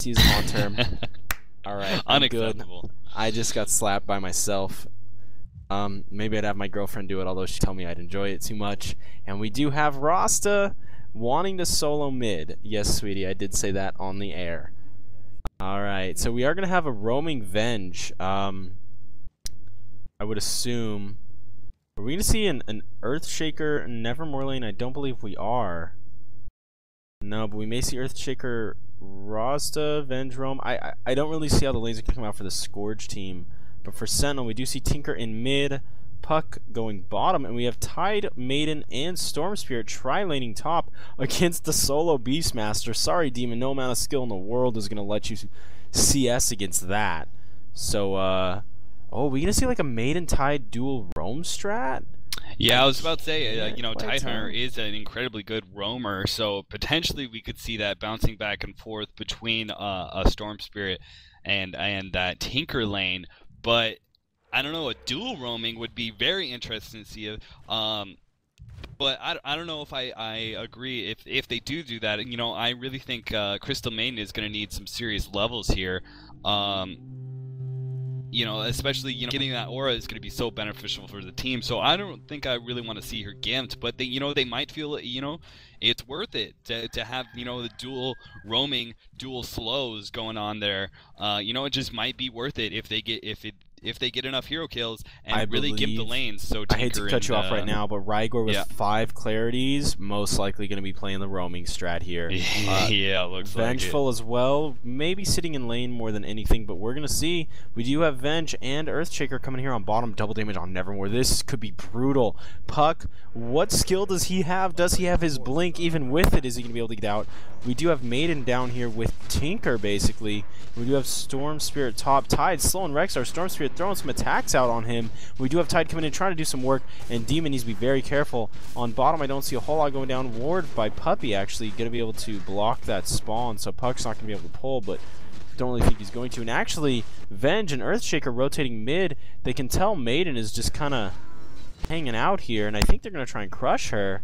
season on term. Alright, I'm good. I just got slapped by myself. Maybe I'd have my girlfriend do it, although she'd tell me I'd enjoy it too much. And we do have Rasta wanting to solo mid. Yes, sweetie, I did say that on the air. Alright, so we are going to have a roaming Venge. I would assume... Are we going to see an Earthshaker Nevermore lane? I don't believe we are. No, but we may see Earthshaker, Rasta, Venge, Roam. I don't really see how the lanes are going to come out for the Scourge team. But for Sentinel, we do see Tinker in mid, Puck going bottom, and we have Tide, Maiden, and Storm Spirit tri-laning top against the solo Beastmaster. Sorry, Demon, no amount of skill in the world is going to let you CS against that. So, oh, are we going to see like a Maiden Tide dual roam strat? Yeah, I was about to say, you know, Tidehunter is an incredibly good roamer, so potentially we could see that bouncing back and forth between a Storm Spirit and that Tinker lane. But I don't know, a dual roaming would be very interesting to see. But I don't know if I agree if they do that. You know, I really think Crystal Maiden is going to need some serious levels here. You know, especially, you know, getting that aura is going to be so beneficial for the team. So I don't think I really want to see her gimped, but they, you know, they might feel, you know, it's worth it to have, you know, the dual roaming, dual slows going on there. You know, it just might be worth it if they get enough hero kills and really gimp the lanes. So Tinker, I hate to cut you off right now, but Rygor with 5 clarities, most likely going to be playing the roaming strat here. Yeah, looks Vengeful like it. as well, maybe sitting in lane more than anything, but we're going to see. We do have Venge and Earthshaker coming here on bottom, double damage on Nevermore. This could be brutal. Puck, what skill does he have? Does he have his blink? Even with it, is he going to be able to get out? We do have Maiden down here with Tinker, basically. We do have Storm Spirit top. Tide slowing Rexar. Storm Spirit throwing some attacks out on him. We do have Tide coming in trying to do some work, and Demon needs to be very careful. On bottom, I don't see a whole lot going down. Ward by Puppy actually going to be able to block that spawn, so Puck's not going to be able to pull, but don't really think he's going to. And actually, Venge and Earthshaker rotating mid. They can tell Maiden is just kind of hanging out here, and I think they're going to try and crush her.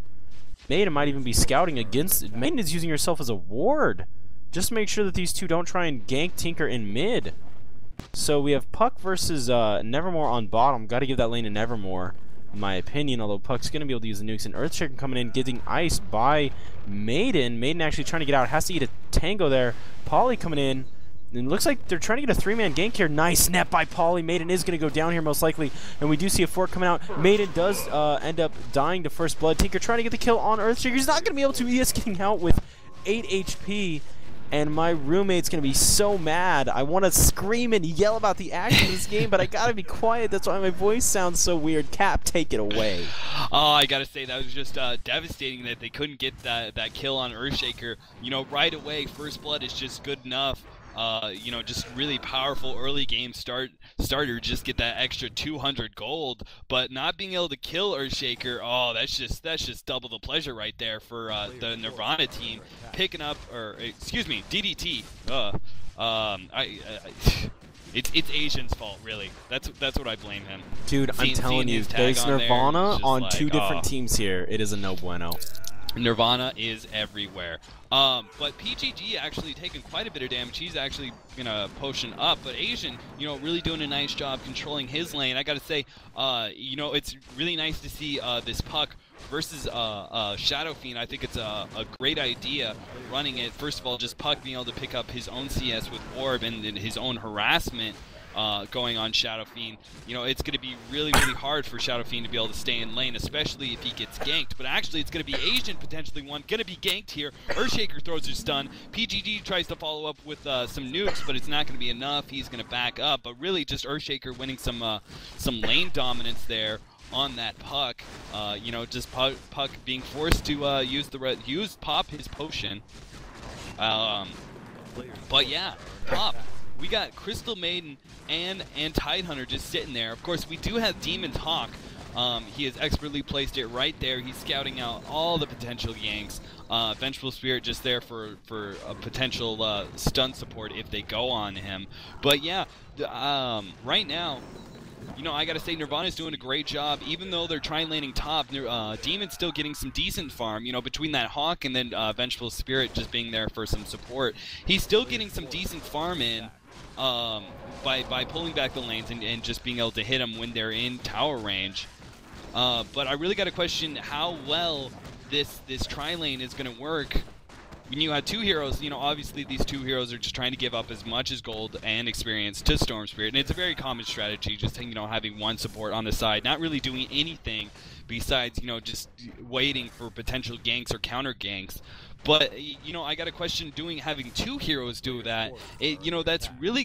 Maiden might even be scouting against it. Maiden is using herself as a ward. Just make sure that these two don't try and gank Tinker in mid. So we have Puck versus Nevermore on bottom. Got to give that lane to Nevermore, in my opinion, although Puck's going to be able to use the nukes. And Earthshaker coming in, getting iced by Maiden. Maiden actually trying to get out. Has to eat a tango there. Polly coming in. And it looks like they're trying to get a 3-man gank here. Nice snap by Polly. Maiden is going to go down here most likely. And we do see a fork coming out. Maiden does end up dying to first blood. Tinker trying to get the kill on Earthshaker. He's not going to be able to. He is getting out with 8 HP. And my roommate's going to be so mad. I want to scream and yell about the action of this game, but I got to be quiet. That's why my voice sounds so weird. Cap, take it away. Oh, I got to say, that was just devastating that they couldn't get that kill on Earthshaker. You know, right away, first blood is just good enough. You know, just really powerful early game starter, just get that extra 200 gold, but not being able to kill Earthshaker, oh, that's just double the pleasure right there for the Nirvana team picking up, or excuse me, DDT. It's Asian's fault, really. That's what I blame him. Dude, I'm telling you, there's Nirvana on like, 2 different teams here. It is a no bueno. Nirvana is everywhere. But PGG actually taking quite a bit of damage. He's actually gonna potion up, but Asian, you know, really doing a nice job controlling his lane. I gotta say, you know, it's really nice to see this Puck versus Shadow Fiend. I think it's a great idea running it. First of all, just Puck being able to pick up his own CS with Orb and his own harassment. Going on Shadow Fiend. You know, it's going to be really, really hard for Shadow Fiend to be able to stay in lane, especially if he gets ganked. But actually, it's going to be Asian, potentially one, going to be ganked here. Earthshaker throws his stun. PGG tries to follow up with some nukes, but it's not going to be enough. He's going to back up. But really, just Earthshaker winning some lane dominance there on that Puck. You know, just Puck being forced to pop his potion. But yeah, pop. We got Crystal Maiden and Tidehunter just sitting there. Of course, we do have Demon's Hawk. He has expertly placed it right there. He's scouting out all the potential yanks. Vengeful Spirit just there for a potential stun support if they go on him. But yeah, right now, you know, I gotta say Nirvana's doing a great job. Even though they're tri-laning top, Demon's still getting some decent farm, you know, between that Hawk and then Vengeful Spirit just being there for some support. He's still getting some decent farm in by pulling back the lanes and just being able to hit them when they're in tower range. But I really got to question how well this tri-lane is going to work. When you have two heroes, you know, obviously these two heroes are just trying to give up as much as gold and experience to Storm Spirit, and it's a very common strategy, just, you know, having one support on the side, not really doing anything besides, you know, just waiting for potential ganks or counter ganks. But, you know, I got a question having two heroes do that. You know, that's really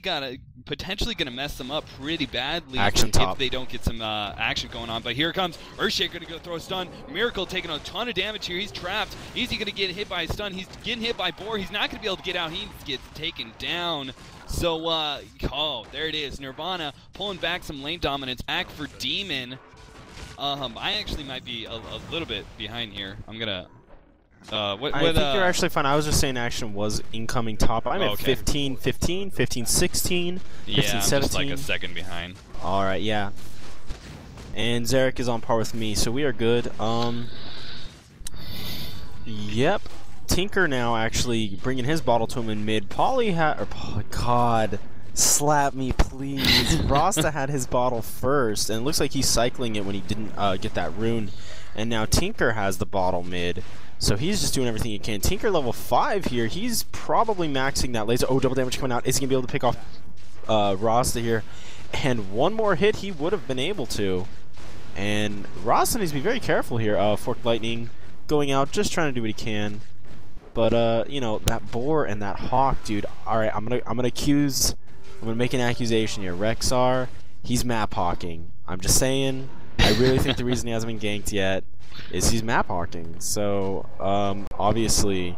potentially gonna mess them up pretty badly if they don't get some action going on. But here comes Earthshaker to go throw a stun. Miracle taking a ton of damage here. He's trapped. Easy gonna get hit by a stun. He's getting hit by Boar. He's not gonna be able to get out. He gets taken down. So, oh, there it is. Nirvana pulling back some lane dominance back for Demon. I actually might be a little bit behind here. I'm gonna. I think you're actually fine. I was just saying action was incoming top. I'm at 15, 15, 15, 16, 15, yeah, 17. I'm just like a second behind. All right, yeah. And Zerak is on par with me, so we are good. Yep. Tinker now actually bringing his bottle to him in mid. God, slap me, please. Rasta had his bottle first, and it looks like he's cycling it when he didn't get that rune. And now Tinker has the bottle mid. So he's just doing everything he can. Tinker level 5 here. He's probably maxing that laser. Oh, double damage coming out. Is he going to be able to pick off Rasta here? And one more hit he would have been able to. And Rasta needs to be very careful here. Forked Lightning going out, just trying to do what he can. But, you know, that Boar and that Hawk, dude. Alright, I'm gonna make an accusation here. Rexar, he's map hawking. I'm just saying. I really think the reason he hasn't been ganked yet is he's map hawking. So obviously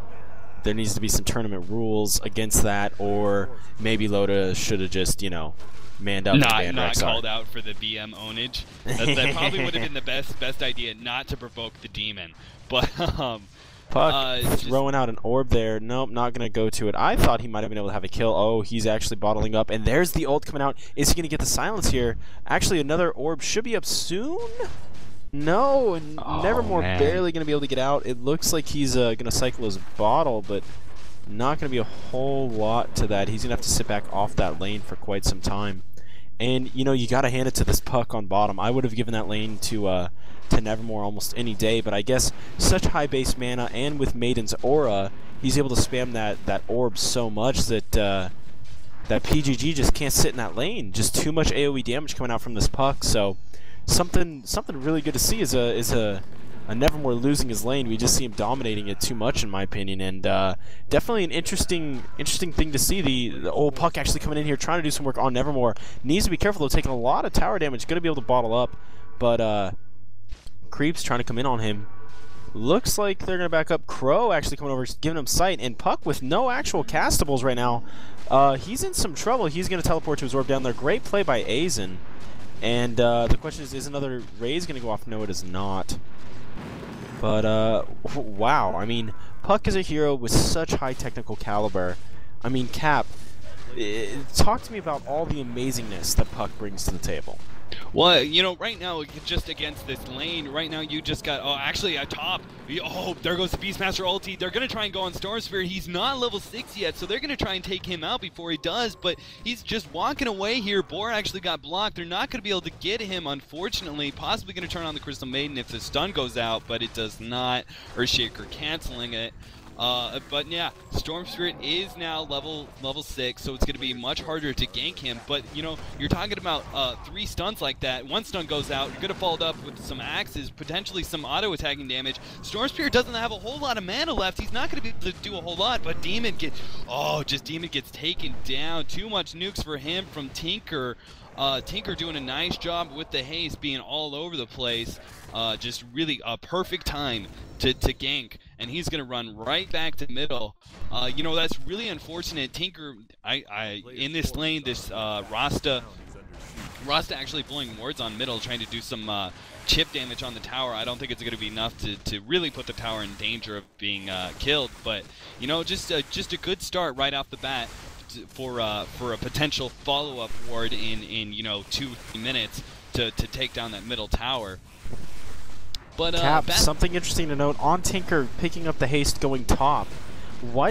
there needs to be some tournament rules against that, or maybe Loda should have just, you know, manned up and banned Rexar. Not called out for the BM ownage. That probably would have been the best idea, not to provoke the Demon. But Puck throwing out an orb there. Nope, not going to go to it. I thought he might have been able to have a kill. Oh, he's actually bottling up. And there's the ult coming out. Is he going to get the silence here? Actually, another orb should be up soon. No, and Nevermore barely going to be able to get out. It looks like he's going to cycle his bottle, but not going to be a whole lot to that. He's going to have to sit back off that lane for quite some time. And, you know, you got to hand it to this Puck on bottom. I would have given that lane to Nevermore almost any day, but I guess such high base mana, and with Maiden's Aura, he's able to spam that orb so much that that PGG just can't sit in that lane. Just too much AoE damage coming out from this Puck. So something really good to see is a Nevermore losing his lane. We just see him dominating it too much, in my opinion, and definitely an interesting thing to see. The old Puck actually coming in here trying to do some work on Nevermore. Needs to be careful though, taking a lot of tower damage. Going to be able to bottle up, but Creeps trying to come in on him. Looks like they're going to back up. Crow actually coming over, giving him sight, and Puck with no actual castables right now. He's in some trouble. He's going to teleport to his orb down there. Great play by Azen. And the question is another raise going to go off? No, it is not. But, wow. I mean, Puck is a hero with such high technical caliber. I mean, Cap, talk to me about all the amazingness that Puck brings to the table. Well, you know, right now, just against this lane, right now you just got, actually at top, there goes the Beastmaster ulti. They're going to try and go on Storm Spirit. He's not level 6 yet, so they're going to try and take him out before he does, but he's just walking away here. Boar actually got blocked. They're not going to be able to get him, unfortunately. Possibly going to turn on the Crystal Maiden if the stun goes out, but it does not. Earthshaker canceling it. But yeah, Storm Spirit is now level 6, so it's going to be much harder to gank him. But, you know, you're talking about 3 stuns like that. One stun goes out, you're going to follow it up with some axes, potentially some auto-attacking damage. Storm Spirit doesn't have a whole lot of mana left. He's not going to be able to do a whole lot, but Demon gets, Demon gets taken down. Too much nukes for him from Tinker. Tinker doing a nice job with the haste, being all over the place. Just really a perfect time to gank, and he's going to run right back to middle. You know, that's really unfortunate. Tinker, in this lane, this Rasta actually blowing wards on middle, trying to do some chip damage on the tower. I don't think it's going to be enough to really put the tower in danger of being killed, but, you know, just a good start right off the bat for a potential follow-up ward in you know 2-3 minutes. to take down that middle tower. But Cap, something interesting to note on Tinker picking up the haste going top. Why